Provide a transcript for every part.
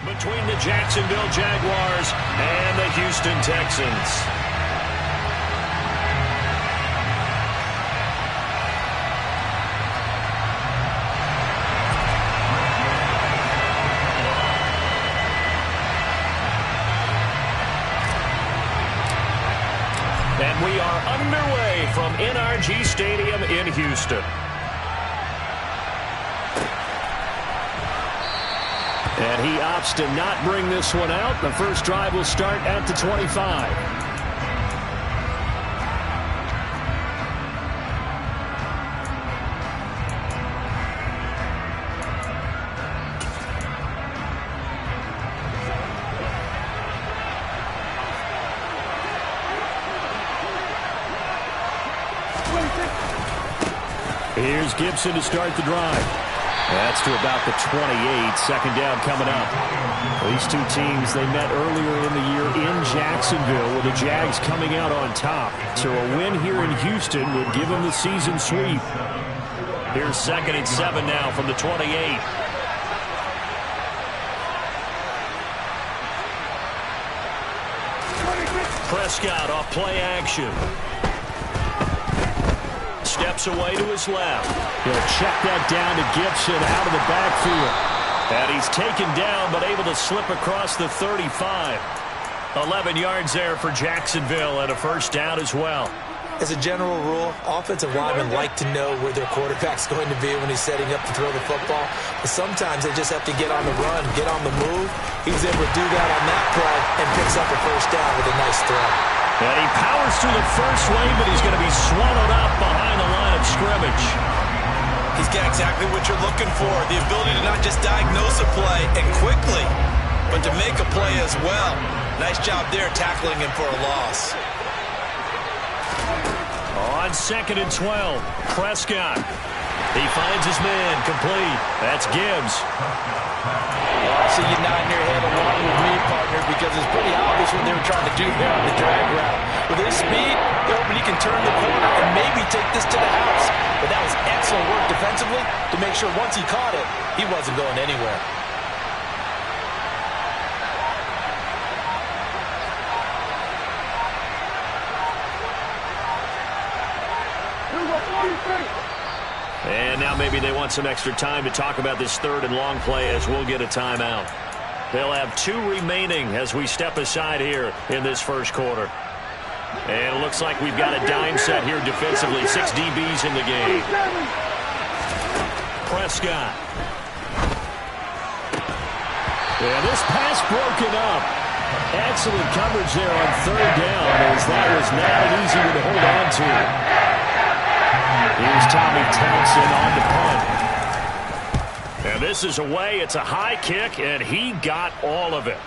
Between the Jacksonville Jaguars and the Houston Texans. And we are underway from NRG Stadium in Houston. And he opts to not bring this one out. The first drive will start at the 25. Here's Gibson to start the drive. That's to about the 28. Second down coming up. These two teams, they met earlier in the year in Jacksonville with the Jags coming out on top. So a win here in Houston would give them the season sweep. Here's 2nd and 7 now from the 28. Prescott off play action. Steps away to his left. He'll check that down to Gibson out of the backfield. And he's taken down but able to slip across the 35. 11 yards there for Jacksonville and a first down as well. As a general rule, offensive linemen like to know where their quarterback's going to be when he's setting up to throw the football. But sometimes they just have to get on the run, get on the move. He was able to do that on that play and picks up a first down with a nice throw. And he powers through the first wave, but he's going to be swallowed up behind the line of scrimmage. He's got exactly what you're looking for, the ability to not just diagnose a play and quickly, but to make a play as well. Nice job there tackling him for a loss. On 2nd and 12, Prescott. He finds his man complete. That's Gibbs. I see you nodding your head along with me, partner, because it's pretty obvious what they were trying to do there on the drag route. With his speed, they're hoping he can turn the corner and maybe take this to the house. But that was excellent work defensively to make sure once he caught it, he wasn't going anywhere. And now maybe they want some extra time to talk about this 3rd and long play as we'll get a timeout. They'll have 2 remaining as we step aside here in this first quarter. And it looks like we've got a dime set here defensively. 6 DBs in the game. Prescott. Yeah, this pass broken up. Excellent coverage there on 3rd down as that was not an easy one to hold on to. Here's Tommy Townsend on the punt. And this is away. It's a high kick, and he got all of it.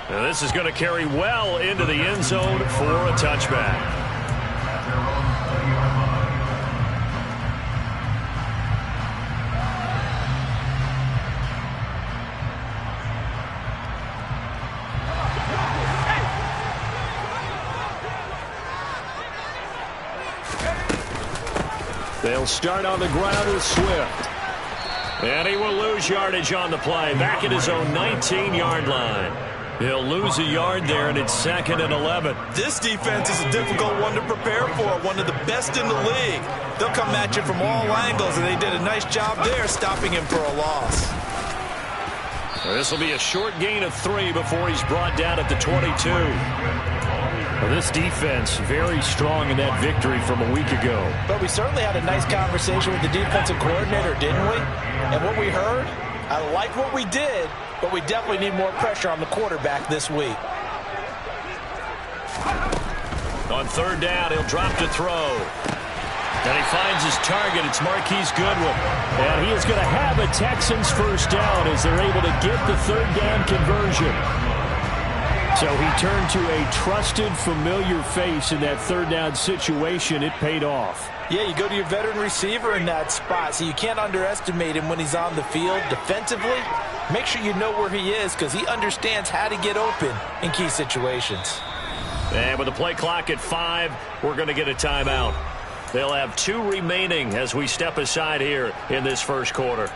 And this is going to carry well into the end zone for a touchback. They'll start on the ground with Swift. And he will lose yardage on the play. Back at his own 19-yard line. He'll lose a yard there, and it's 2nd and 11. This defense is a difficult one to prepare for, one of the best in the league. They'll come at you from all angles, and they did a nice job there stopping him for a loss. This will be a short gain of 3 before he's brought down at the 22. Well, this defense very strong in that victory from a week ago. But we certainly had a nice conversation with the defensive coordinator, didn't we? And what we heard, I like what we did, but we definitely need more pressure on the quarterback this week. On 3rd down, he'll drop to throw. And he finds his target. It's Marquise Goodwin. And he is going to have a Texans first down as they're able to get the 3rd down conversion. So he turned to a trusted, familiar face in that 3rd down situation. It paid off. Yeah, you go to your veteran receiver in that spot, so you can't underestimate him when he's on the field defensively. Make sure you know where he is because he understands how to get open in key situations. And with the play clock at 5, we're going to get a timeout. They'll have 2 remaining as we step aside here in this first quarter.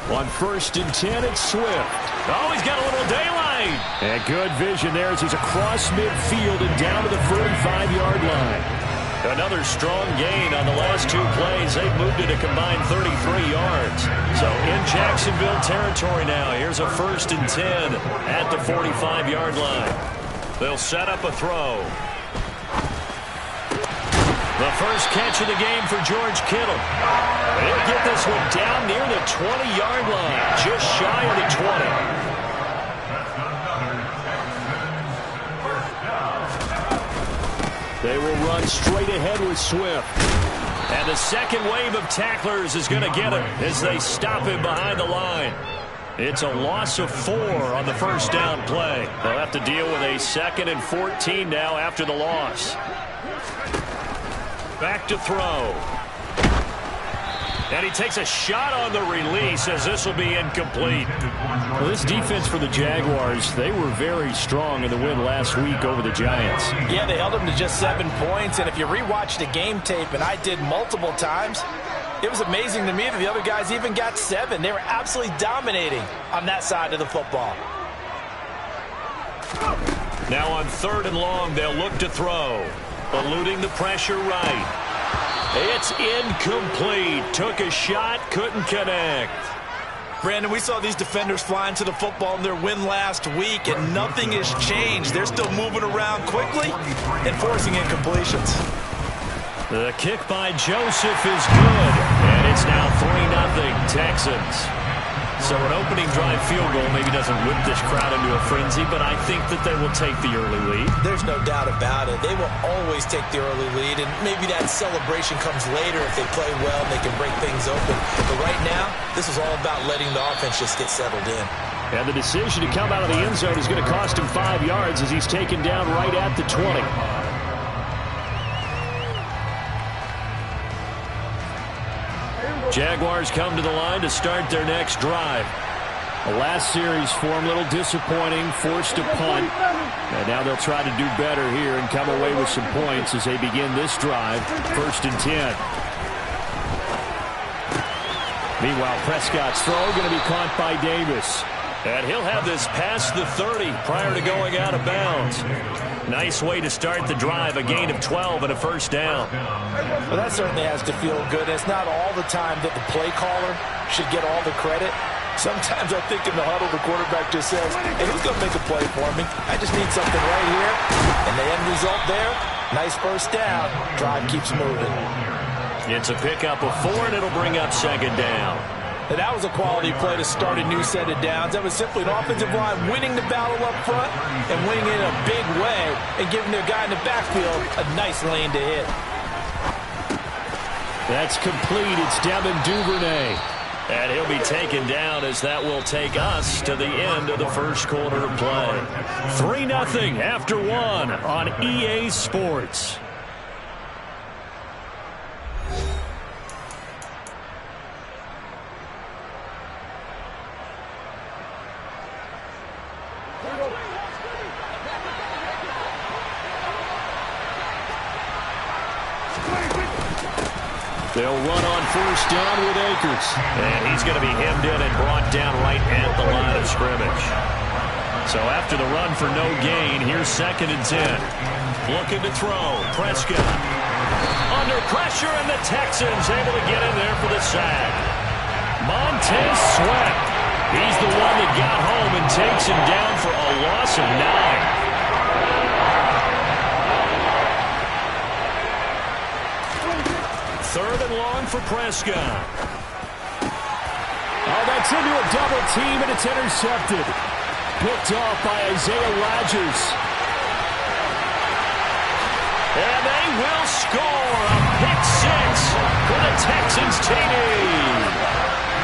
On 1st and 10, it's Swift. Oh, he's got a little daylight. And good vision there as he's across midfield and down to the 45-yard line. Another strong gain on the last 2 plays. They've moved it a combined 33 yards. So in Jacksonville territory now. Here's a 1st and 10 at the 45-yard line. They'll set up a throw. The first catch of the game for George Kittle. He'll get this one down near the 20-yard line, just shy of the 20. They will run straight ahead with Swift. And the second wave of tacklers is going to get him as they stop him behind the line. It's a loss of 4 on the first down play. They'll have to deal with a 2nd and 14 now after the loss. Back to throw. And he takes a shot on the release as this will be incomplete. Well, this defense for the Jaguars, they were very strong in the win last week over the Giants. Yeah, they held them to just 7 points. And if you rewatch the game tape, and I did multiple times, it was amazing to me that the other guys even got 7. They were absolutely dominating on that side of the football. Now on 3rd and long, they'll look to throw. Eluding the pressure right. It's incomplete. Took a shot, couldn't connect. Brandon, we saw these defenders flying to the football in their win last week, and nothing has changed. They're still moving around quickly and forcing incompletions. The kick by Joseph is good, and it's now 3-0 Texans. So an opening drive field goal maybe doesn't whip this crowd into a frenzy, but I think that they will take the early lead. There's no doubt about it. They will always take the early lead, and maybe that celebration comes later if they play well and they can break things open. But right now, this is all about letting the offense just get settled in. And the decision to come out of the end zone is going to cost him 5 yards as he's taken down right at the 20. Jaguars come to the line to start their next drive. The last series for them, a little disappointing, forced a punt. And now they'll try to do better here and come away with some points as they begin this drive, 1st and 10. Meanwhile, Prescott's throw going to be caught by Davis. And he'll have this past the 30 prior to going out of bounds. Nice way to start the drive, a gain of 12 and a first down. Well, that certainly has to feel good. It's not all the time that the play caller should get all the credit. Sometimes I think in the huddle, the quarterback just says, hey, who's going to make a play for me? I just need something right here. And the end result there, nice first down. Drive keeps moving. It's a pickup of 4, and it'll bring up 2nd down. And that was a quality play to start a new set of downs. That was simply an offensive line winning the battle up front and winning it in a big way and giving their guy in the backfield a nice lane to hit. That's complete. It's Devin Duvernay. And he'll be taken down as that will take us to the end of the first quarter of play. 3-0 after 1 on EA Sports. They'll run on 1st down with Akers. And he's going to be hemmed in and brought down right at the line of scrimmage. So after the run for no gain, here's 2nd and 10. Looking to throw. Prescott. Under pressure, and the Texans able to get in there for the sack. Montez Sweat. He's the one that got home and takes him down for a loss of 9. 3rd and long for Prescott. Oh, that's into a double team, and it's intercepted. Picked off by Isaiah Rodgers. And they will score a pick 6 for the Texans TD.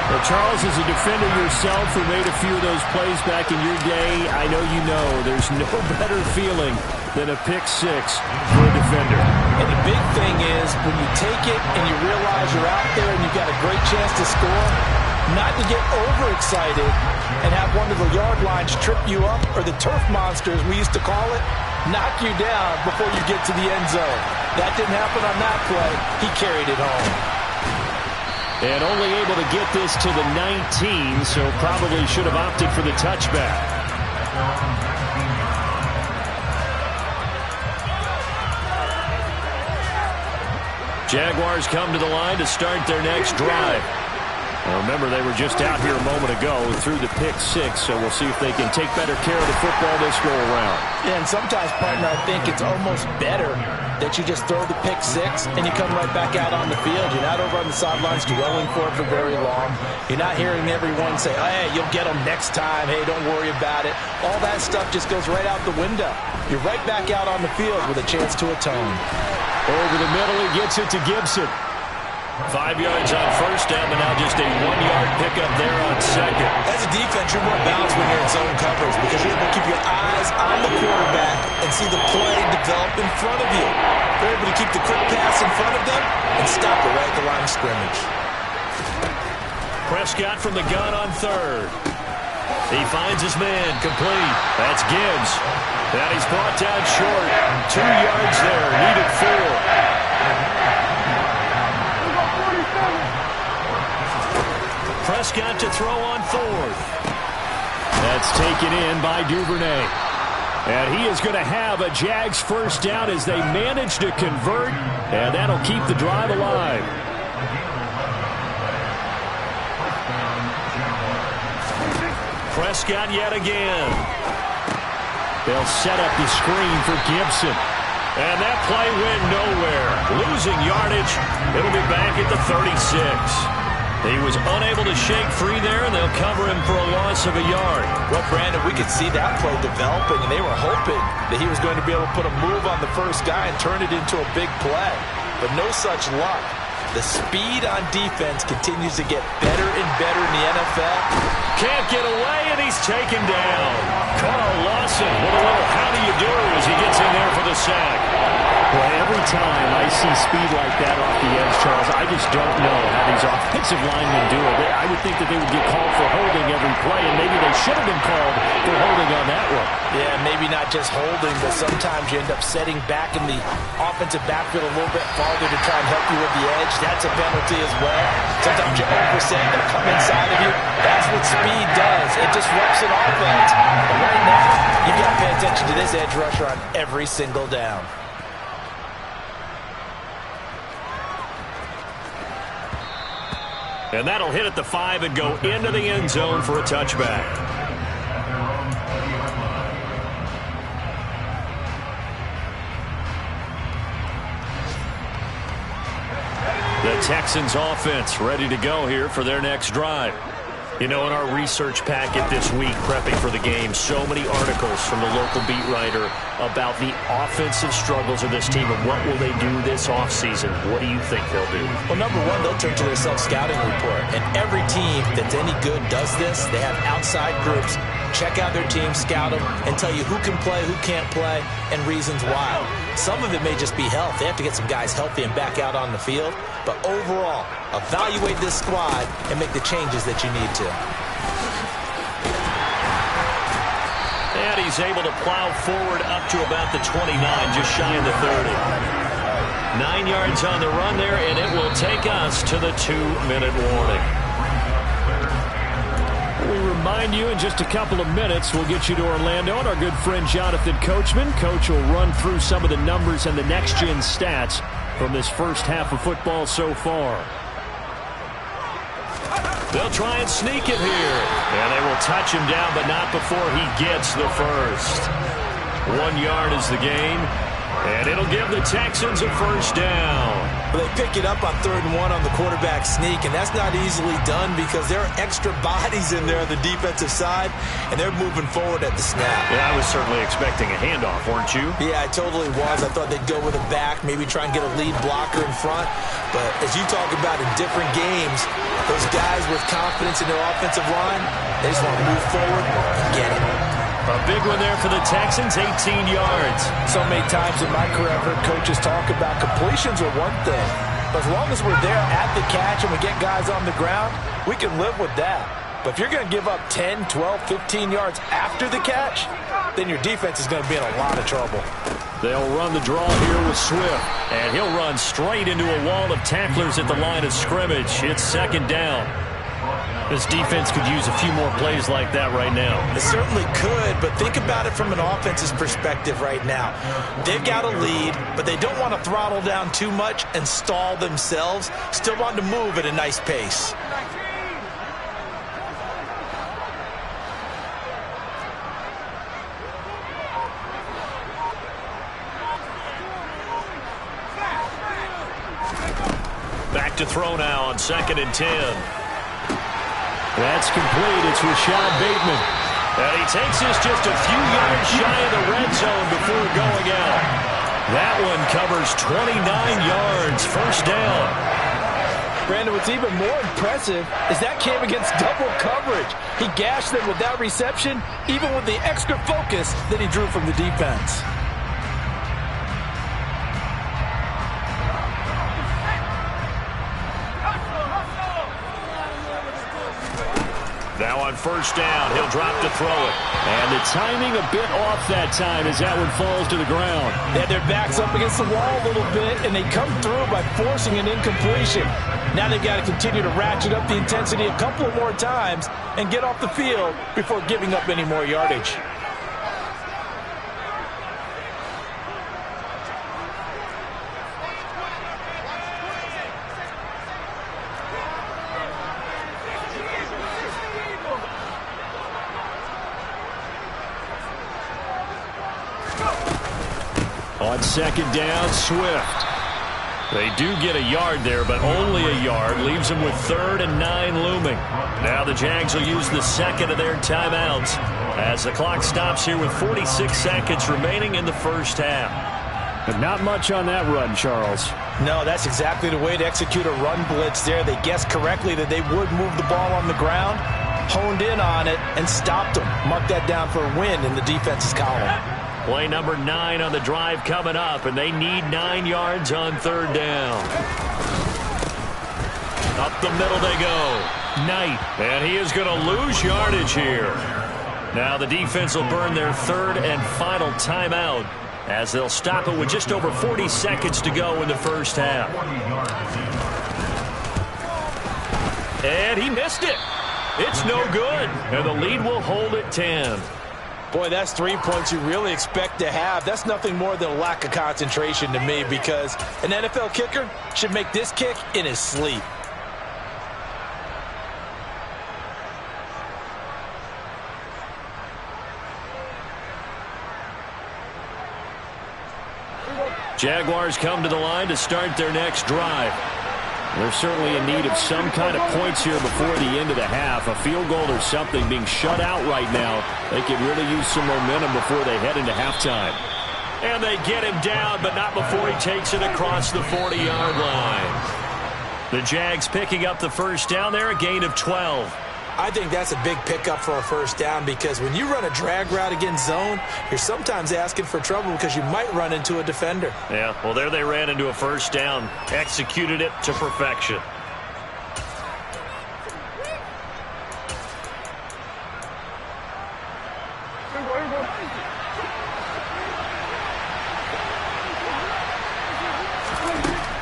Well, Charles, as a defender yourself who made a few of those plays back in your day, I know you know there's no better feeling than a pick 6 for a defender. And the big thing is when you take it and you realize you're out there and you've got a great chance to score, not to get overexcited and have one of the yard lines trip you up, or the turf monsters we used to call it, knock you down before you get to the end zone. That didn't happen on that play. He carried it home. And only able to get this to the 19, so probably should have opted for the touchback. Jaguars come to the line to start their next drive. Now remember, they were just out here a moment ago through the pick six, so we'll see if they can take better care of the football this go-around. Yeah, and sometimes, partner, I think it's almost better that you just throw the pick six and you come right back out on the field. You're not over on the sidelines dwelling for it for very long. You're not hearing everyone say, oh, hey, you'll get them next time. Hey, don't worry about it. All that stuff just goes right out the window. You're right back out on the field with a chance to atone. Over the middle, he gets it to Gibson. 5 yards on first down, but now just a 1-yard pickup there on second. As a defense, you're more balanced when you're in zone coverage because you're able to keep your eyes on the quarterback and see the play develop in front of you. They're able to keep the quick pass in front of them and stop it right at the line of scrimmage. Prescott from the gun on third. He finds his man, complete. That's Gibbs. And he's brought down short. 2 yards there, needed 4. Prescott to throw on fourth. That's taken in by Duvernay. And he is going to have a Jags first down as they manage to convert, and that'll keep the drive alive. Prescott yet again. They'll set up the screen for Gibson. And that play went nowhere. Losing yardage. It'll be back at the 36. He was unable to shake free there, and they'll cover him for a loss of a yard. Well, Brandon, we could see that play developing, and they were hoping that he was going to be able to put a move on the first guy and turn it into a big play. But no such luck. The speed on defense continues to get better and better in the NFL. Can't get away, and he's taken down. Carl Lawson with a little how do you do as he gets in there for the sack. Well, every time I see speed like that off the edge, Charles, I just don't know how these offensive linemen do it. I would think that they would get called for holding every play, and maybe they should have been called for holding on that one. Yeah, maybe not just holding, but sometimes you end up setting back in the offensive backfield a little bit farther to try and help you with the edge. That's a penalty as well. Sometimes you overset, they'll come inside of you. That's what speed does. It disrupts an offense. But right now, you've got to pay attention to this edge rusher on every single down. And that'll hit at the 5 and go into the end zone for a touchback. The Texans offense ready to go here for their next drive. You know, in our research packet this week, prepping for the game, so many articles from the local beat writer about the offensive struggles of this team and what will they do this offseason. What do you think they'll do? Well, number one, they'll turn to their self-scouting report. And every team that's any good does this. They have outside groups. Check out their team, scout them, and tell you who can play, who can't play, and reasons why. Some of it may just be health. They have to get some guys healthy and back out on the field. But overall, evaluate this squad and make the changes that you need to. And he's able to plow forward up to about the 29, just shy of the 30. 9 yards on the run there, and it will take us to the 2-minute warning. We remind you in just a couple of minutes, we'll get you to Orlando and our good friend Jonathan Coachman. Coach will run through some of the numbers and the next-gen stats from this first half of football so far. They'll try and sneak it here. And they will touch him down, but not before he gets the first. 1 yard is the gain. And it'll give the Texans a first down. They pick it up on 3rd and 1 on the quarterback sneak, and that's not easily done because there are extra bodies in there on the defensive side, and they're moving forward at the snap. Yeah, I was certainly expecting a handoff, weren't you? Yeah, I totally was. I thought they'd go with a back, maybe try and get a lead blocker in front. But as you talk about in different games, those guys with confidence in their offensive line, they just want to move forward and get it. A big one there for the Texans, 18 yards. So many times in my career I've heard coaches talk about completions are one thing. But as long as we're there at the catch and we get guys on the ground, we can live with that. But if you're going to give up 10, 12, 15 yards after the catch, then your defense is going to be in a lot of trouble. They'll run the draw here with Swift, and he'll run straight into a wall of tacklers at the line of scrimmage. It's second down. This defense could use a few more plays like that right now. It certainly could, but think about it from an offense's perspective right now. They've got a lead, but they don't want to throttle down too much and stall themselves. Still want to move at a nice pace. Back to throw now on 2nd and 10. That's complete. It's Rashad Bateman. And he takes this just a few yards shy of the red zone before going out. That one covers 29 yards. First down. Brandon, what's even more impressive is that came against double coverage. He gashed them with that reception, even with the extra focus that he drew from the defense. Now on first down, he'll drop to throw it. And the timing a bit off that time as that one falls to the ground. They had their backs up against the wall a little bit, and they come through by forcing an incompletion. Now they've got to continue to ratchet up the intensity a couple of more times and get off the field before giving up any more yardage. On second down, Swift. They do get a yard there, but only a yard. Leaves them with 3rd and 9 looming. Now the Jags will use the second of their timeouts as the clock stops here with 46 seconds remaining in the first half. But not much on that run, Charles. No, that's exactly the way to execute a run blitz there. They guessed correctly that they would move the ball on the ground, honed in on it, and stopped them. Mark that down for a win in the defense's column. Play number 9 on the drive coming up, and they need 9 yards on 3rd down. Up the middle they go. Knight, and he is going to lose yardage here. Now the defense will burn their 3rd and final timeout as they'll stop it with just over 40 seconds to go in the first half. And he missed it. It's no good, and the lead will hold at 10. Boy, that's 3 points you really expect to have. That's nothing more than a lack of concentration to me, because an NFL kicker should make this kick in his sleep. Jaguars come to the line to start their next drive. They're certainly in need of some kind of points here before the end of the half. A field goal or something. Being shut out right now, they could really use some momentum before they head into halftime. And they get him down, but not before he takes it across the 40-yard line. The Jags picking up the first down there, a gain of 12. I think that's a big pickup for a first down, because when you run a drag route against zone, you're sometimes asking for trouble because you might run into a defender. Yeah, well, there they ran into a first down. Executed it to perfection.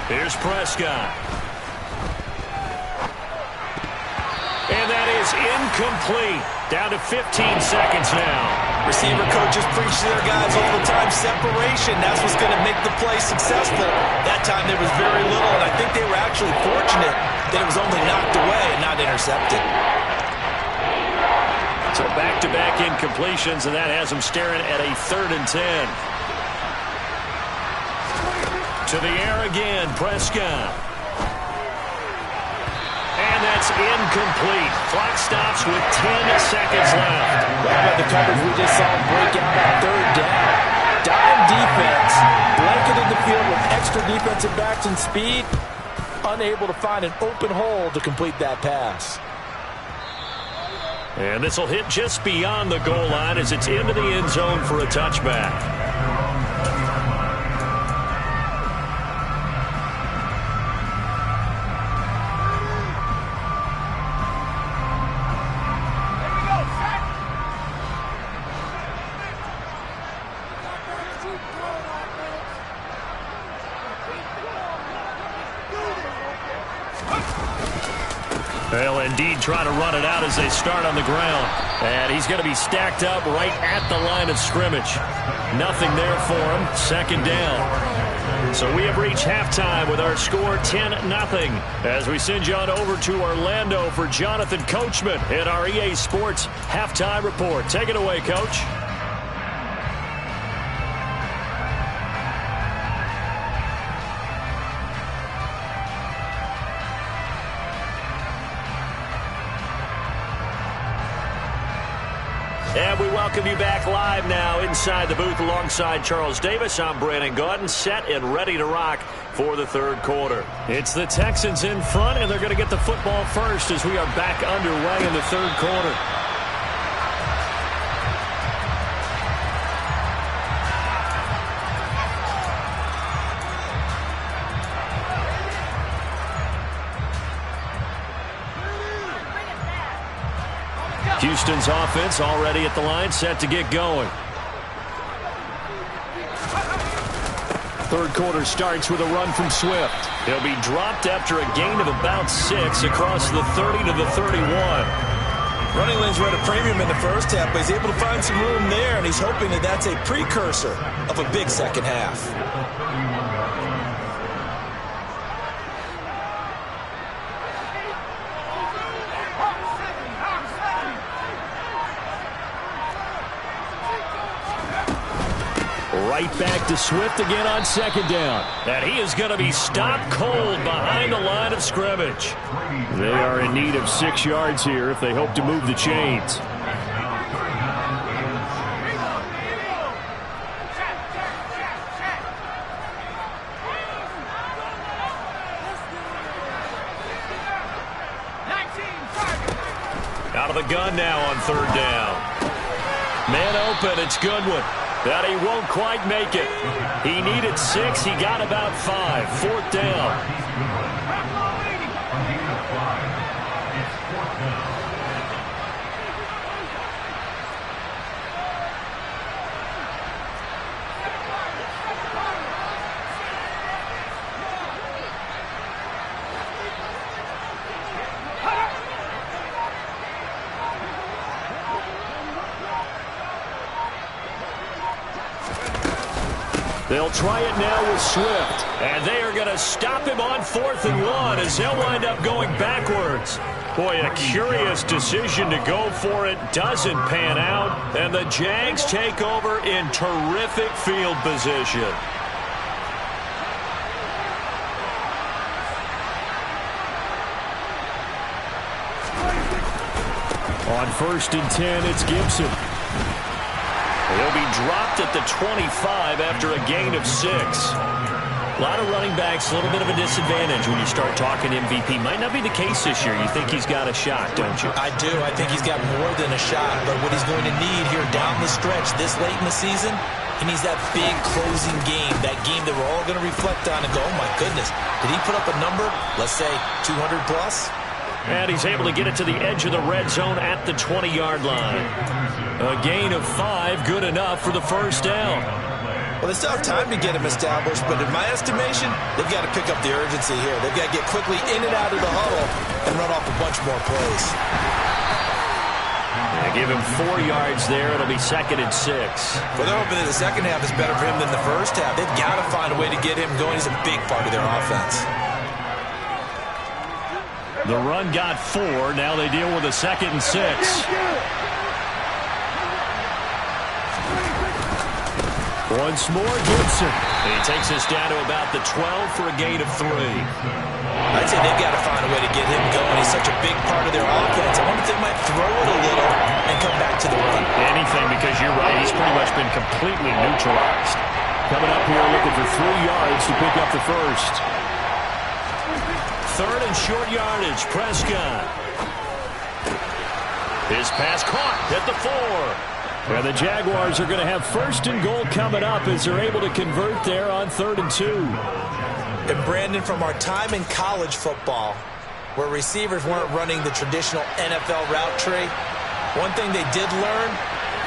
Here's Prescott. And that is incomplete. Down to 15 seconds now. Receiver coaches preach to their guys all the time. Separation, that's what's going to make the play successful. That time there was very little, and I think they were actually fortunate that it was only knocked away and not intercepted. So back-to-back incompletions, and that has them staring at a 3rd and 10. To the air again, Prescott. And that's incomplete. Clock stops with 10 seconds left. How about the coverage we just saw break out on 3rd down? Dime defense, blanketed the field with extra defensive backs and speed, unable to find an open hole to complete that pass. And this will hit just beyond the goal line as it's into the end zone for a touchback. indeed try to run it out as they start on the ground. And he's going to be stacked up right at the line of scrimmage. Nothing there for him. Second down. So we have reached halftime with our score 10-0. As we send you on over to Orlando for Jonathan Coachman in our EA Sports Halftime Report. Take it away, Coach. And we welcome you back live now inside the booth alongside Charles Davis. I'm Brandon Gaudin, set and ready to rock for the third quarter. It's the Texans in front, and they're going to get the football first as we are back underway in the third quarter. Houston's offense already at the line, set to get going. Third quarter starts with a run from Swift. He'll be dropped after a gain of about 6 across the 30 to the 31. Running lanes were at a premium in the first half, but he's able to find some room there, and he's hoping that that's a precursor of a big second half. Right back to Swift again on second down. And he is going to be stopped cold behind the line of scrimmage. They are in need of 6 yards here if they hope to move the chains. Out of the gun now on third down. Man open, it's Goodwin. That he won't quite make it. He needed 6. He got about 5. Fourth down. They'll try it now with Swift. And they are going to stop him on 4th and 1 as he'll wind up going backwards. Boy, a curious decision to go for it. Doesn't pan out. And the Jags take over in terrific field position. On 1st and 10, it's Gibson. He'll be dropped at the 25 after a gain of 6. A lot of running backs, a little bit of a disadvantage when you start talking MVP. Might not be the case this year. You think he's got a shot, don't you? I do. I think he's got more than a shot. But what he's going to need here down the stretch this late in the season, he needs that big closing game, that game that we're all going to reflect on and go, oh, my goodness, did he put up a number, let's say 200 plus? And he's able to get it to the edge of the red zone at the 20-yard line. A gain of 5, good enough for the first down. Well, they still have time to get him established, but in my estimation, they've got to pick up the urgency here. They've got to get quickly in and out of the huddle and run off a bunch more plays. They give him 4 yards there. It'll be 2nd and 6. Well, they're hoping that the second half is better for him than the first half. They've got to find a way to get him going. He's a big part of their offense. The run got 4. Now they deal with a 2nd and 6. Once more, Gibson. He takes us down to about the 12 for a gain of 3. I'd say they've got to find a way to get him going. He's such a big part of their offense. I wonder if they might throw it a little and come back to the run. Anything, because you're right. He's pretty much been completely neutralized. Coming up here looking for 3 yards to pick up the first. 3rd and short yardage, Prescott. His pass caught at the 4. And the Jaguars are going to have 1st and goal coming up as they're able to convert there on 3rd and 2. And Brandon, from our time in college football, where receivers weren't running the traditional NFL route tree, one thing they did learn,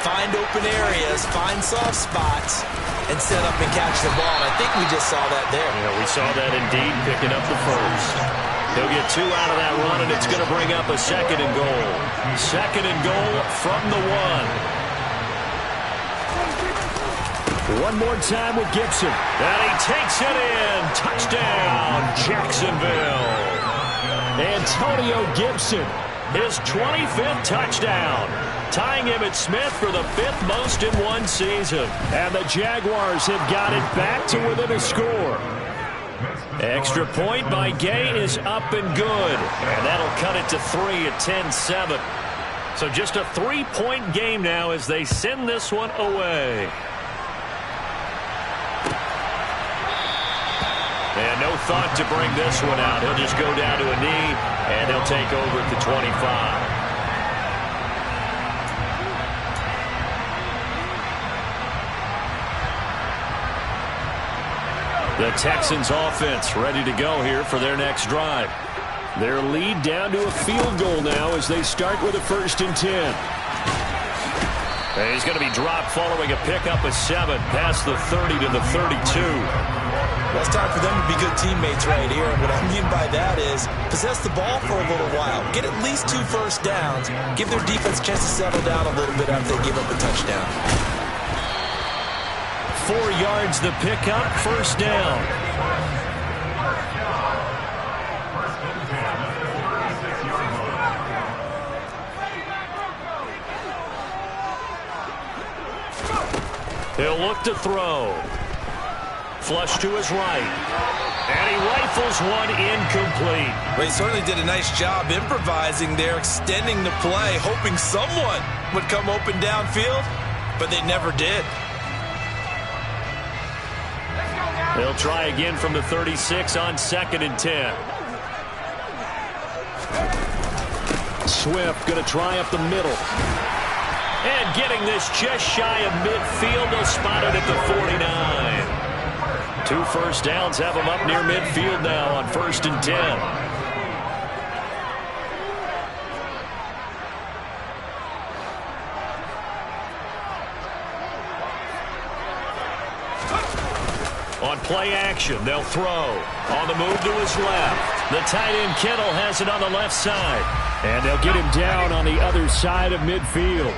find open areas, find soft spots, and set up and catch the ball. And I think we just saw that there. Yeah, we saw that indeed, picking up the first. He'll get 2 out of that run, and it's going to bring up a 2nd and goal. 2nd and goal from the 1. One more time with Gibson. And he takes it in. Touchdown, Jacksonville. Antonio Gibson, his 25th touchdown, tying Emmitt Smith for the 5th most in one season. And the Jaguars have got it back to within a score. Extra point by Gay is up and good. And that'll cut it to 3 at 10-7. So just a 3-point game now as they send this one away. And no thought to bring this one out. He'll just go down to a knee, and he'll take over at the 25. The Texans offense ready to go here for their next drive. Their lead down to a field goal now as they start with a 1st and 10. And he's going to be dropped following a pickup of 7 past the 30 to the 32. Well, it's time for them to be good teammates right here. And what I mean by that is possess the ball for a little while. Get at least 2 first downs. Give their defense a chance to settle down a little bit after they give up a touchdown. 4 yards the pickup, 1st down. He'll look to throw. Flush to his right. And he rifles one incomplete. Well, he certainly did a nice job improvising there, extending the play, hoping someone would come open downfield, but they never did. They'll try again from the 36 on 2nd and 10. Swift going to try up the middle. And getting this just shy of midfield. They'll spot it at the 49. 2 first downs have them up near midfield now on 1st and 10. On play action, they'll throw. On the move to his left. The tight end Kittle has it on the left side. And they'll get him down on the other side of midfield.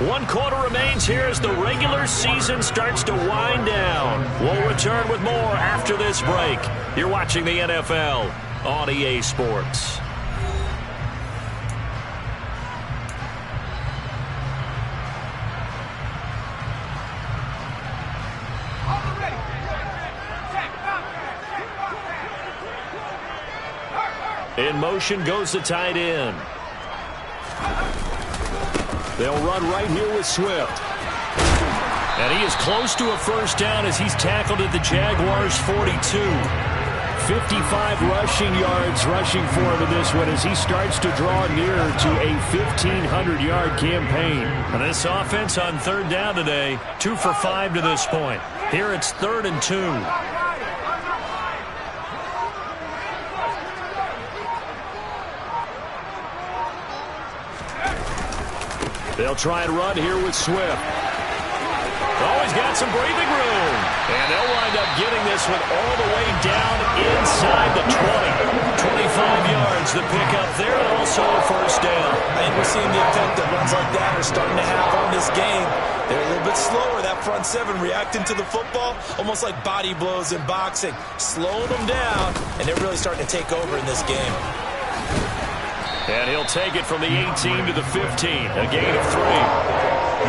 One quarter remains here as the regular season starts to wind down. We'll return with more after this break. You're watching the NFL on EA Sports. In motion goes the tight end. They'll run right here with Swift. And he is close to a first down as he's tackled at the Jaguars' 42. 55 rushing yards rushing for him in this one as he starts to draw nearer to a 1,500-yard campaign. And this offense on 3rd down today, 2 for 5 to this point. Here it's 3rd and 2. They'll try and run here with Swift. Always got some breathing room. And they'll wind up getting this one all the way down inside the 20. 25 yards the pickup there, and also a first down. I think we're seeing the effect that runs like that are starting to have on this game. They're a little bit slower, that front 7 reacting to the football, almost like body blows in boxing, slowing them down, and they're really starting to take over in this game. And he'll take it from the 18 to the 15, a gain of 3.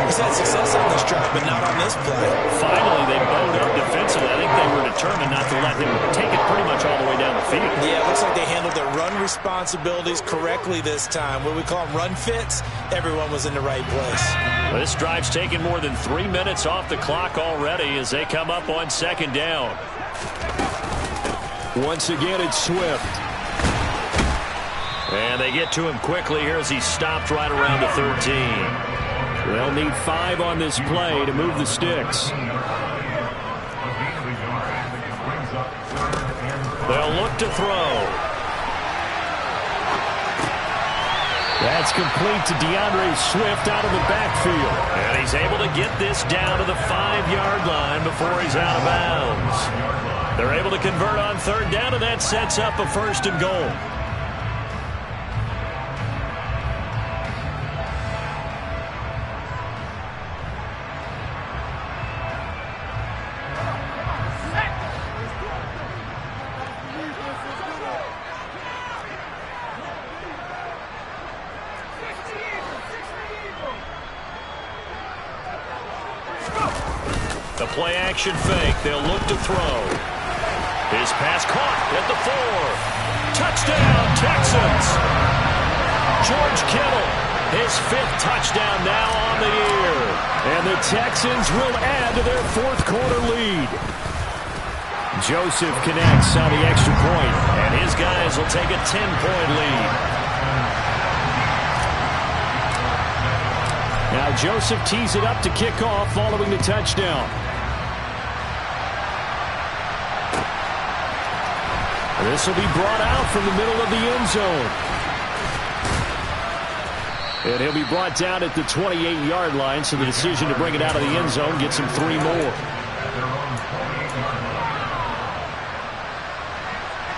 He's had success on this drive, but not on this play. Finally, they bowed up defensively. I think they were determined not to let him take it pretty much all the way down the field. Yeah, it looks like they handled their run responsibilities correctly this time. What we call them run fits, everyone was in the right place. Well, this drive's taken more than 3 minutes off the clock already as they come up on 2nd down. Once again, it's Swift. And they get to him quickly here as he stopped right around the 13. They'll need 5 on this play to move the sticks. They'll look to throw. That's complete to DeAndre Swift out of the backfield. And he's able to get this down to the 5-yard line before he's out of bounds. They're able to convert on third down, and that sets up a 1st and goal. The play-action fake. They'll look to throw. His pass caught at the 4. Touchdown, Texans. George Kittle, his 5th touchdown now on the year. And the Texans will add to their 4th quarter lead. Joseph connects on the extra point. And his guys will take a 10-point lead. Now Joseph tees it up to kick off following the touchdown. This will be brought out from the middle of the end zone. And he'll be brought down at the 28-yard line, so the decision to bring it out of the end zone gets him 3 more.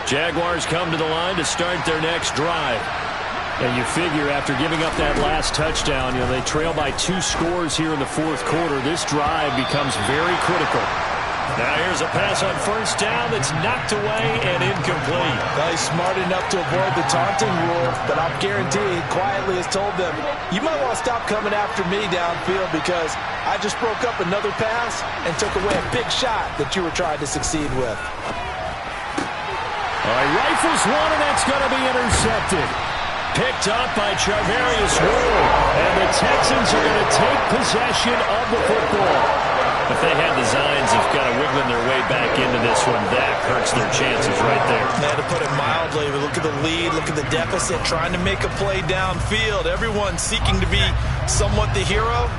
Jaguars come to the line to start their next drive. And you figure after giving up that last touchdown, they trail by 2 scores here in the 4th quarter. This drive becomes very critical. Now here's a pass on 1st down that's knocked away and incomplete. Well, he's smart enough to avoid the taunting rule, but I'm guaranteed quietly has told them, you might want to stop coming after me downfield because I just broke up another pass and took away a big shot that you were trying to succeed with. All right, rifles one, and that's going to be intercepted. Picked up by Charvarius Ward. And the Texans are going to take possession of the football. If they had designs of kind of wiggling their way back into this one, that hurts their chances right there. Now, to put it mildly, look at the lead, look at the deficit, trying to make a play downfield. Everyone seeking to be somewhat the hero.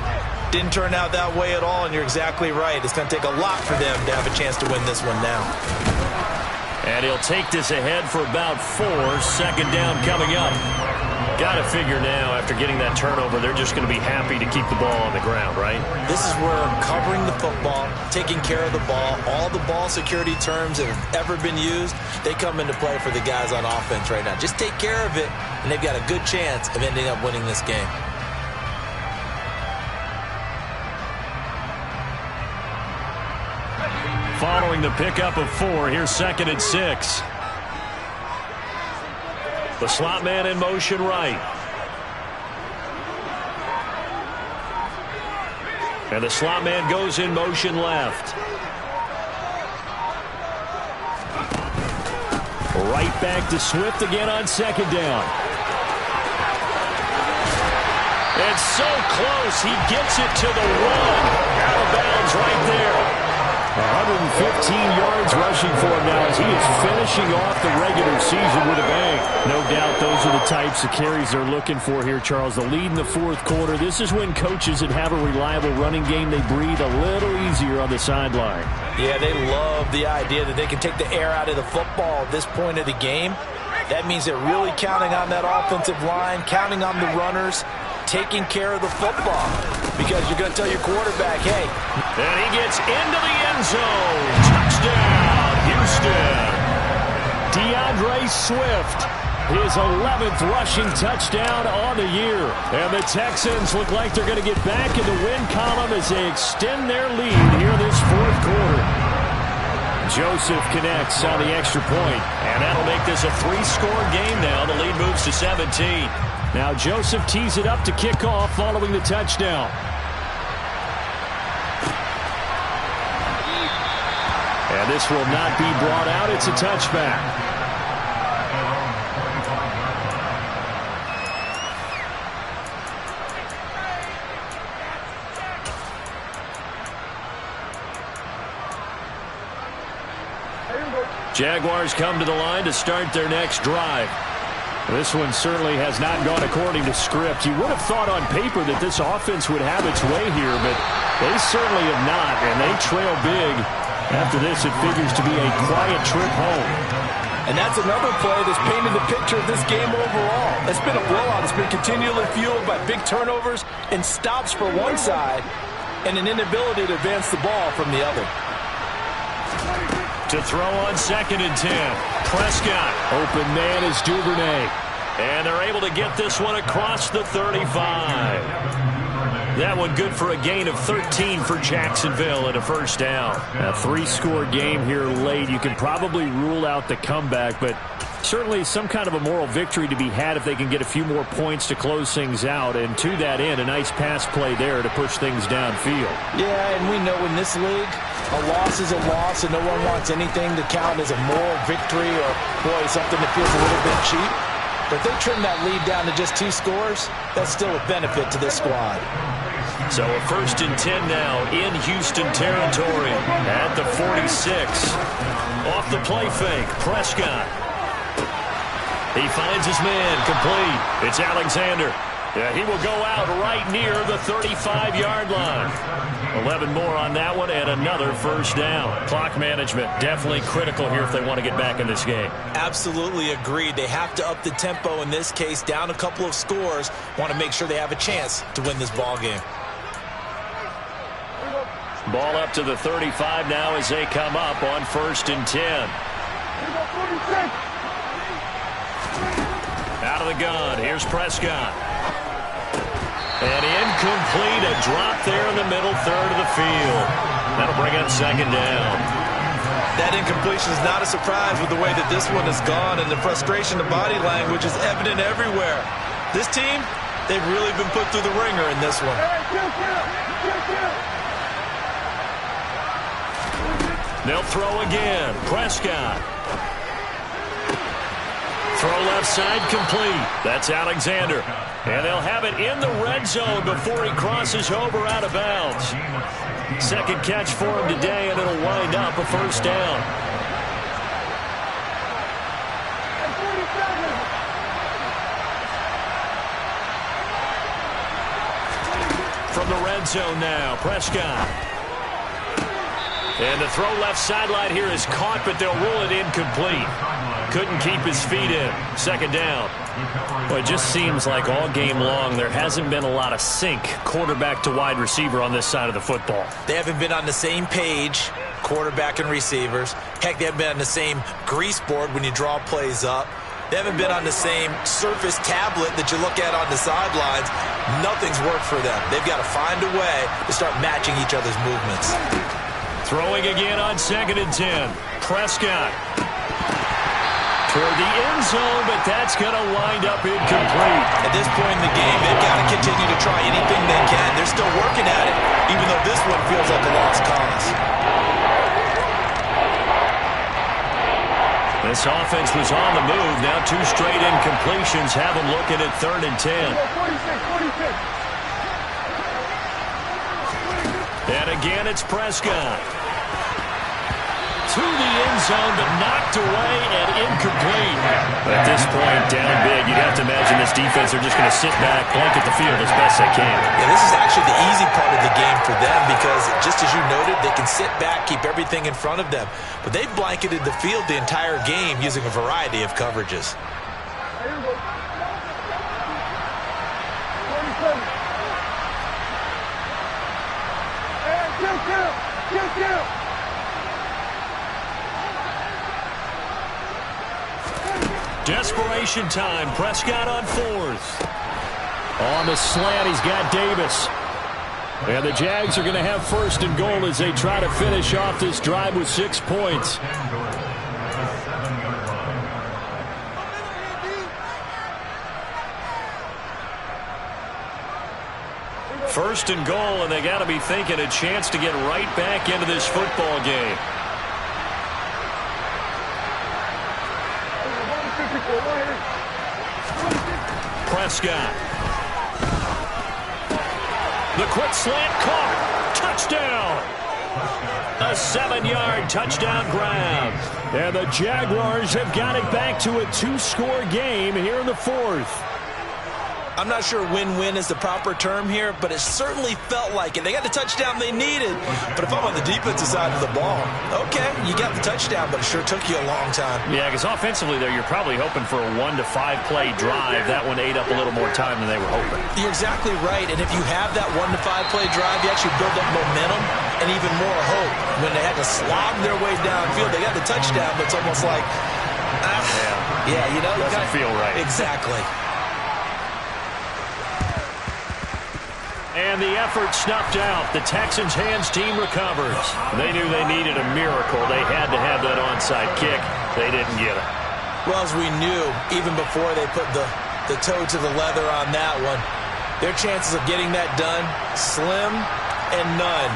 Didn't turn out that way at all, and you're exactly right. It's going to take a lot for them to have a chance to win this one now. And he'll take this ahead for about 4. 2nd down coming up. Got to figure now, after getting that turnover, they're just going to be happy to keep the ball on the ground, right? This is where covering the football, taking care of the ball, all the ball security terms that have ever been used, they come into play for the guys on offense right now. Just take care of it, and they've got a good chance of ending up winning this game. Following the pickup of 4, here's 2nd and 6. The slot man in motion right. And the slot man goes in motion left. Right back to Swift again on 2nd down. It's so close. He gets it to the 1. Out of bounds right there. 115 yards rushing for him now as he is finishing off the regular season with a bang. No doubt those are the types of carries they're looking for here, Charles. The lead in the 4th quarter. This is when coaches that have a reliable running game, they breathe a little easier on the sideline. Yeah, they love the idea that they can take the air out of the football at this point of the game. That means they're really counting on that offensive line, counting on the runners, taking care of the football. Because you're going to tell your quarterback, hey. And he gets into the end zone. Touchdown, Houston. DeAndre Swift, his 11th rushing touchdown on the year. And the Texans look like they're going to get back in the win column as they extend their lead here this 4th quarter. Joseph connects on the extra point. And that'll make this a 3-score game now. The lead moves to 17. Now Joseph tees it up to kick off following the touchdown. And this will not be brought out. It's a touchback. Jaguars come to the line to start their next drive. This one certainly has not gone according to script. You would have thought on paper that this offense would have its way here, but they certainly have not, and they trail big. After this, it figures to be a quiet trip home. And that's another play that's painted the picture of this game overall. It's been a blowout. It's been continually fueled by big turnovers and stops for one side and an inability to advance the ball from the other. To throw on 2nd and 10. Prescott. Open man is Duvernay. And they're able to get this one across the 35. That one good for a gain of 13 for Jacksonville and a first down. A 3-score game here late. You can probably rule out the comeback, but certainly some kind of a moral victory to be had if they can get a few more points to close things out. And to that end, a nice pass play there to push things downfield. Yeah, and we know in this league, a loss is a loss, and no one wants anything to count as a moral victory or, boy, something that feels a little bit cheap. But if they trim that lead down to just 2 scores, that's still a benefit to this squad. So a 1st and 10 now in Houston territory at the 46. Off the play fake, Prescott. He finds his man, complete. It's Alexander. Yeah, he will go out right near the 35-yard line. 11 more on that one and another first down. Clock management definitely critical here if they want to get back in this game. Absolutely agreed. They have to up the tempo in this case, down a couple of scores. Want to make sure they have a chance to win this ball game. Ball up to the 35 now as they come up on 1st and 10. Out of the gun. Here's Prescott. And incomplete. A drop there in the middle third of the field. That'll bring up 2nd down. That incompletion is not a surprise with the way that this one has gone, and the frustration, the body language is evident everywhere. This team, they've really been put through the ringer in this one. They'll throw again. Prescott. Throw left side complete. That's Alexander. And they'll have it in the red zone before he crosses over out of bounds. 2nd catch for him today, and it'll wind up a first down. From the red zone now, Prescott. And the throw left sideline here is caught, but they'll rule it incomplete. Couldn't keep his feet in. 2nd down. Well, it just seems like all game long there hasn't been a lot of sync quarterback to wide receiver on this side of the football. They haven't been on the same page, quarterback and receivers. Heck, they haven't been on the same grease board when you draw plays up. They haven't been on the same surface tablet that you look at on the sidelines. Nothing's worked for them. They've got to find a way to start matching each other's movements. Throwing again on 2nd and 10. Prescott. Toward the end zone, but that's going to wind up incomplete. At this point in the game, they've got to continue to try anything they can. They're still working at it, even though this one feels like a lost cause. This offense was on the move. Now 2 straight incompletions have them looking at 3rd and 10. And again, it's Prescott. To the end zone, but knocked away and incomplete. At this point, down big, you'd have to imagine this defense are just going to sit back, blanket the field as best they can. Yeah, this is actually the easy part of the game for them because, just as you noted, they can sit back, keep everything in front of them. But they've blanketed the field the entire game using a variety of coverages. Desperation time. Prescott on 4th. On the slant, he's got Davis. And the Jags are going to have 1st and goal as they try to finish off this drive with 6 points. First and goal, and they got to be thinking a chance to get right back into this football game. Prescott. The quick slant caught. Touchdown. A 7-yard touchdown grab. And the Jaguars have got it back to a 2-score game here in the 4th. I'm not sure win-win is the proper term here, but it certainly felt like it. They got the touchdown they needed. But if I'm on the defensive side of the ball, okay, you got the touchdown, but it sure took you a long time. Yeah, because offensively there, you're probably hoping for a 1 to 5 play drive. That one ate up a little more time than they were hoping. You're exactly right. And if you have that 1 to 5 play drive, you actually build up momentum and even more hope. When they had to slog their way downfield, they got the touchdown, but it's almost like, yeah, you know, doesn't feel right. Exactly. And the effort snuffed out. The Texans' hands team recovers. They knew they needed a miracle. They had to have that onside kick. They didn't get it. Well, as we knew, even before they put the toe to the leather on that one, their chances of getting that done, slim and none.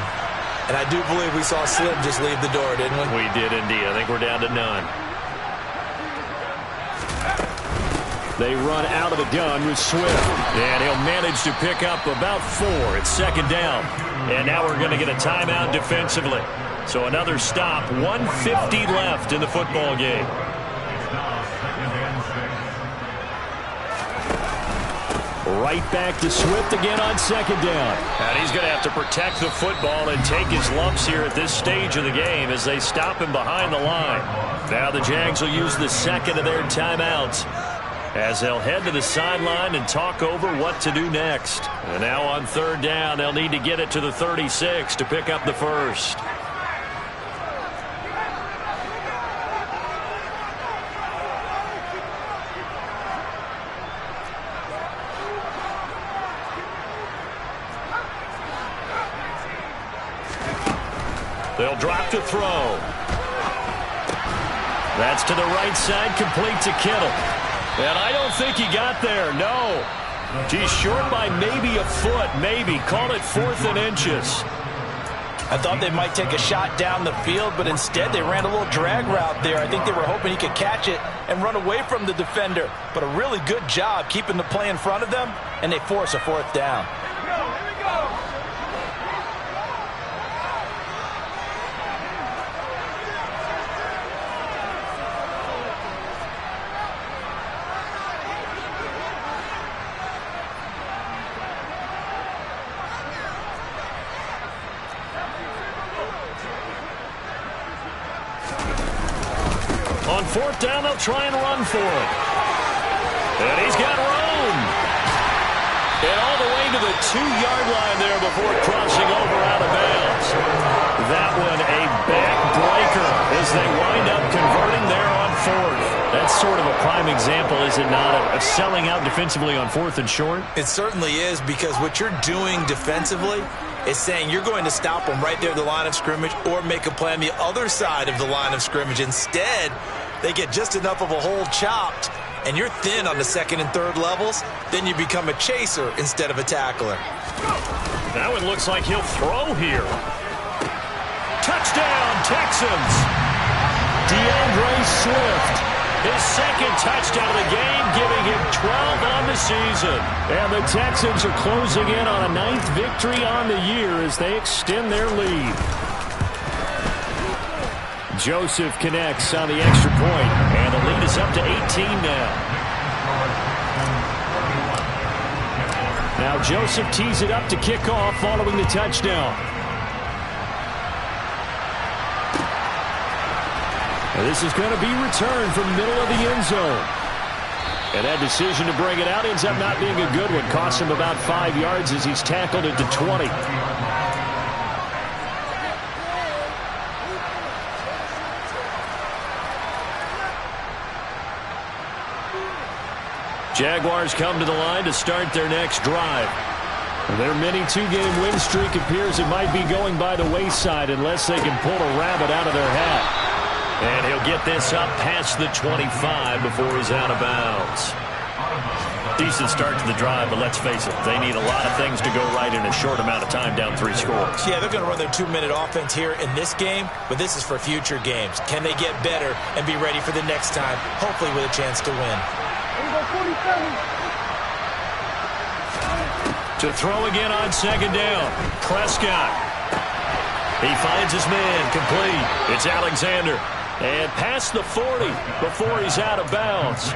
And I do believe we saw Slim just leave the door, didn't we? We did indeed. I think we're down to none. They run out of the gun with Swift. And he'll manage to pick up about 4. It's second down. And now we're going to get a timeout defensively. So another stop. 1:50 left in the football game. Right back to Swift again on second down. And he's going to have to protect the football and take his lumps here at this stage of the game as they stop him behind the line. Now the Jags will use the second of their timeouts as they'll head to the sideline and talk over what to do next. And now on third down, they'll need to get it to the 36 to pick up the first. They'll drop to throw. That's to the right side, complete to Kittle. And I don't think he got there, no. He's short by maybe a foot, maybe. Call it 4th and inches. I thought they might take a shot down the field, but instead they ran a little drag route there. I think they were hoping he could catch it and run away from the defender. But a really good job keeping the play in front of them, and they force a 4th down. On 4th down, they'll try and run for it. And he's got room. And all the way to the 2-yard line there before crossing over out of bounds. That one a backbreaker as they wind up converting there on 4th. That's sort of a prime example, is it not, of selling out defensively on 4th and short? It certainly is, because what you're doing defensively is saying you're going to stop them right there at the line of scrimmage or make a play on the other side of the line of scrimmage. Instead, they get just enough of a hole chopped, and you're thin on the 2nd and 3rd levels, then you become a chaser instead of a tackler. That one looks like he'll throw here. Touchdown, Texans. DeAndre Swift. His second touchdown of the game, giving him 12 on the season. And the Texans are closing in on a 9th victory on the year as they extend their lead. Joseph connects on the extra point, and the lead is up to 18 now. Now Joseph tees it up to kick off following the touchdown. And this is going to be returned from the middle of the end zone. And that decision to bring it out ends up not being a good one. Costs him about 5 yards as he's tackled into 20. Jaguars come to the line to start their next drive. Their mini 2-game win streak appears it might be going by the wayside unless they can pull a rabbit out of their hat. And he'll get this up past the 25 before he's out of bounds. Decent start to the drive, but let's face it, they need a lot of things to go right in a short amount of time, down 3 scores. Yeah, they're going to run their 2-minute offense here in this game, but this is for future games. Can they get better and be ready for the next time, hopefully with a chance to win? To throw again on second down. Prescott. He finds his man, complete. It's Alexander. And past the 40 before he's out of bounds.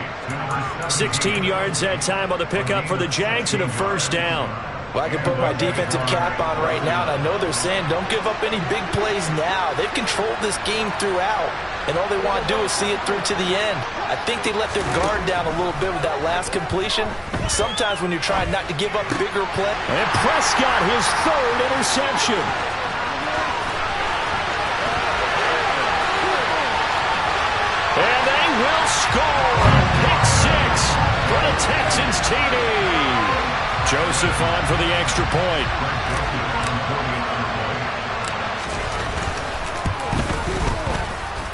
16 yards that time on the pickup for the Jags and a first down. Well, I can put my defensive cap on right now, and I know they're saying don't give up any big plays now. They've controlled this game throughout, and all they want to do is see it through to the end. I think they let their guard down a little bit with that last completion. Sometimes when you're trying not to give up bigger plays. And Prescott, his third interception. And they will score a pick six for the Texans TD. Joseph on for the extra point.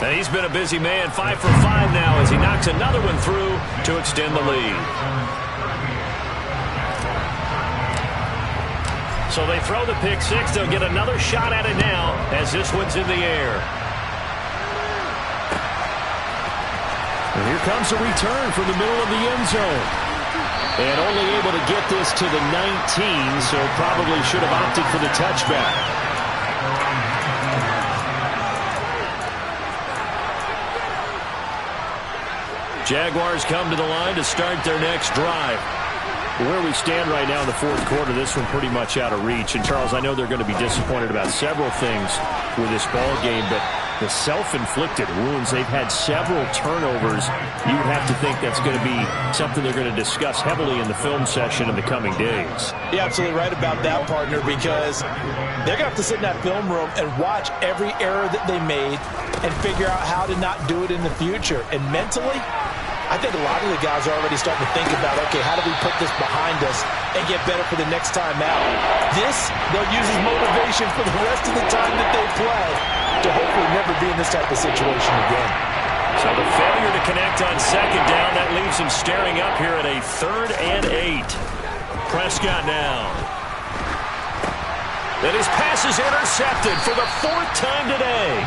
And he's been a busy man, 5 for 5 now as he knocks another one through to extend the lead. So they throw the pick six. They'll get another shot at it now as this one's in the air. And here comes a return from the middle of the end zone. And only able to get this to the 19, so probably should have opted for the touchback. Jaguars come to the line to start their next drive. Where we stand right now in the fourth quarter, this one pretty much out of reach. And, Charles, I know they're going to be disappointed about several things with this ball game, but the self-inflicted wounds, they've had several turnovers. You would have to think that's going to be something they're going to discuss heavily in the film session in the coming days. You're absolutely right about that, partner, because they're going to have to sit in that film room and watch every error that they made and figure out how to not do it in the future. And mentally, I think a lot of the guys are already starting to think about, okay, how do we put this behind us and get better for the next time out? This, they'll use as motivation for the rest of the time that they play to hopefully never be in this type of situation again. So the failure to connect on second down, that leaves him staring up here at a 3rd and 8. Prescott now. And his pass is intercepted for the 4th time today.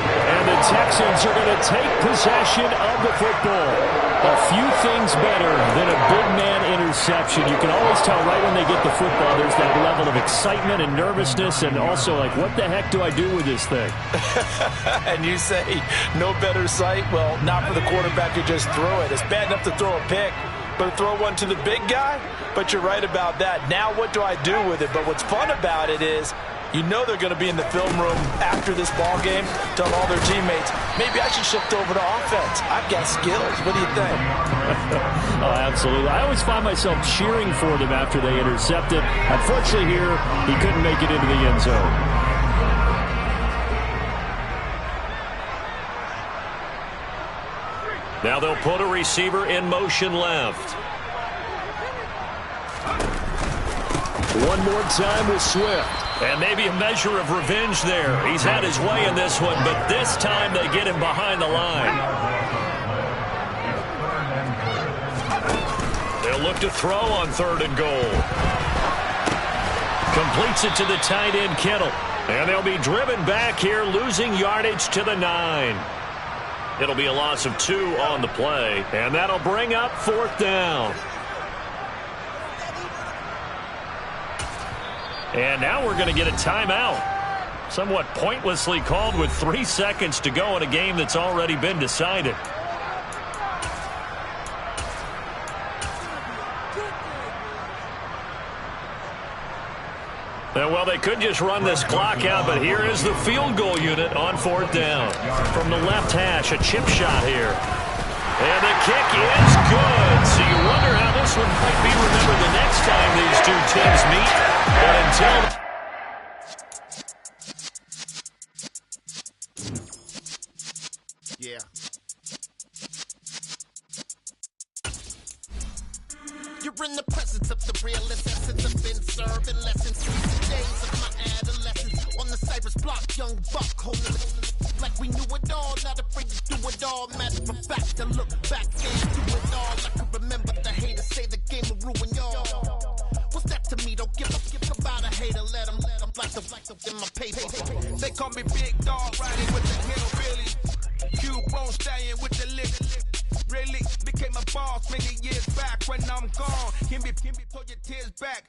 And the Texans are going to take possession of the football. A few things better than a big man interception. You can always tell right when they get the football, there's that level of excitement and nervousness, and also like, what the heck do I do with this thing? And you say, no better sight? Well, not for the quarterback to just throw it. It's bad enough to throw a pick, but to throw one to the big guy? But you're right about that. Now what do I do with it? But what's fun about it is, you know they're going to be in the film room after this ball game, telling all their teammates, maybe I should shift over to offense. I've got skills. What do you think? Oh, absolutely. I always find myself cheering for them after they intercept it. Unfortunately here, he couldn't make it into the end zone. Now they'll put a receiver in motion left. One more time with Swift. And maybe a measure of revenge there. He's had his way in this one, but this time they get him behind the line. They'll look to throw on 3rd and goal. Completes it to the tight end, Kittle. And they'll be driven back here, losing yardage to the 9. It'll be a loss of 2 on the play, and that'll bring up 4th down. And now we're going to get a timeout. Somewhat pointlessly called with 3 seconds to go in a game that's already been decided. Well, they could just run this clock out, but here is the field goal unit on 4th down. From the left hash, a chip shot here. And the kick is good. So you wonder how this one might be remembered the next time these two teams meet. But until... Yeah. You're in the presence of the realest essence. I've been serving lessons since the days of my adolescence. On the Cypress block, young buck holding it like we knew it all. Not afraid to do it all. Matter of fact, to look back and do it all. I can remember the haters say the game will ruin y'all. What's that to me? Don't give about a hater. Let them like the in my paper. They call me Big Dog, riding with the hillbilly. Cubone staying with the lick. Really became a boss many years back when I'm gone. Can be pull your tears back.